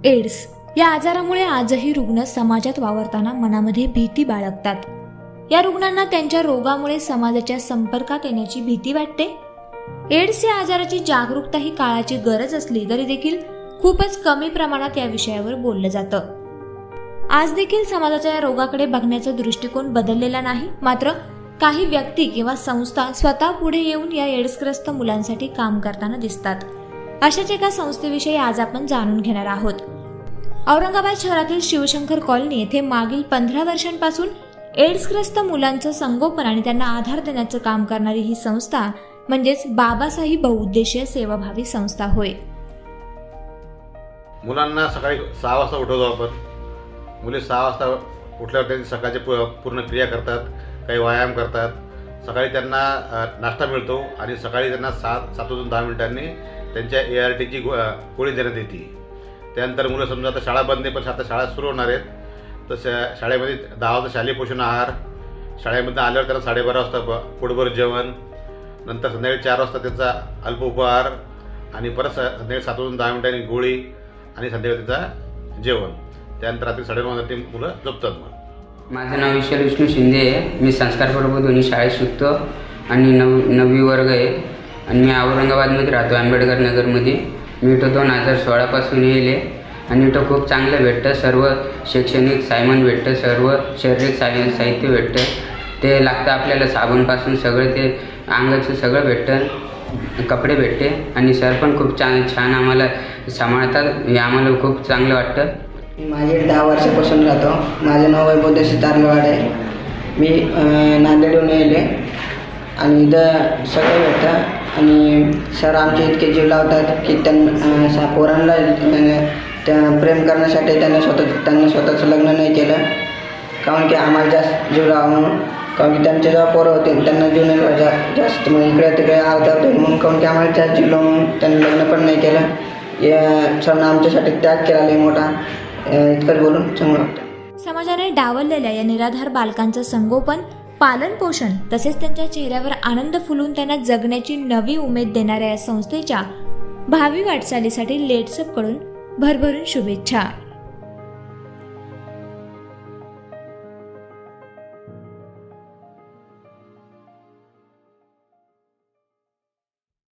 AIDS या आजारामुळे आजही रुग्ण समाजात वावरताना मनामध्ये भीती बाळगतात। या रुग्णांना त्यांच्या रोगामुळे समाजाच्या संपर्कात येण्याची भीती वाटते। एड्स या आजाराची जागरूकता ही काळाची गरज असली तरी देखील खूपच कमी प्रमाणात या विषयावर बोललं जातं। आज देखील समाजाच्या या रोगाकडे बघण्याचा दृष्टिकोन बदललेला नाही, मात्र काही व्यक्ती किंवा संस्था स्वतः पुढे येऊन या एड्सग्रस्त मुलांसाठी काम करताना दिसतात। अशाच एका संस्थेविषयी आज आपण जाणून घेणार आहोत। औरंगाबाद शहरातील शिवशंकर कॉलनी येथे मागील 15 वर्षांपासून एड्सग्रस्त मुलांचं संगोपन आणि त्यांना आधार देण्याचं काम करणारी ही संस्था म्हणजेच बाबासाहेब बहुउद्देशीय सेवाभावी संस्था होय। मुलांना सकाळी 6 वाजता उठवतो आपण। मुले 6 वाजता उठल्यावर त्यांची सकाळची पूर्ण क्रिया करतात, काही व्यायाम करतात। सकाळी त्यांना नाश्ता मिळतो आणि सकाळी त्यांना 7 ते 10 मिनिटांनी त्यांच्या ARTची गोळी देण्यात येते। त्यानंतर मुलं समजा आता शाळा बंद नाही, पण आता शाळा सुरू होणार आहेत, तर शाळेमध्ये 10 वाजता शालेय पोषण आहार, शाळेमध्ये आल्यावर त्यांना 12:30 वाजता पोटभर जेवण, नंतर संध्याकाळी 4 वाजता त्यांचा अल्प उपहार आणि परत संध्याकाळी 7 ते 10 मिनिटांनी गोळी आणि संध्याकाळी त्याचा जेवण। त्यानंतर रात्री 9:30 वाजता ते मुलं झोपतात। माझं नाव विशाल विष्णू शिंदे आहे। मी संस्कार प्रबोधिनी शाळेत शिकतो आणि 9वी वर्ग आहे आणि मी औरंगाबादमध्ये राहतो, आंबेडकर नगरमध्ये। मी इथं 2016 पासून येईल आणि इथं खूप चांगलं भेटतं, सर्व शैक्षणिक सामान भेटतं, सर्व शारीरिक साहित्य भेटतं, ते लागतं आपल्याला साबणपासून सगळं, ते अंगाचं सगळं भेटतं, कपडे भेटते आणि सर पण खूप छान आम्हाला सांभाळतात, हे आम्हाला खूप चांगलं वाटतं। माझे 10 वर्षापासून राहतो। माझं नाव वैभव तारलवाड आहे। मी नांदेडहून येले आणि इथं सगळं भेटतं आणि सर आमचे इतके जीव लावतात की त्यांना पोरांना प्रेम करण्यासाठी त्यांना स्वतःचं लग्न नाही केलं, कारण की आम्हाला जास्त जीव लावा म्हणून, कारण की त्यांचे जेव्हा पोरं होते त्यांना जीव नाही जास्त, मग इकडे तिकडे अर्धा होते म्हणून, कारण की आम्हाला जास्त जीव लावून त्यांनी लग्न पण नाही केलं। या सरनं आमच्यासाठी त्याग केला लई मोठा, इतकंच बोलून चांगलं वाटतं। समाजाने डावललेल्या या निराधार बालकांचं संगोपन, पालन पोषण तसेच त्यांच्या चेहऱ्यावर आनंद फुलून त्यांना जगण्याची नवी उमेद देणाऱ्या या संस्थेच्या भावी वाटचालीसाठी लेट्सअप कडून भरभरून शुभेच्छा।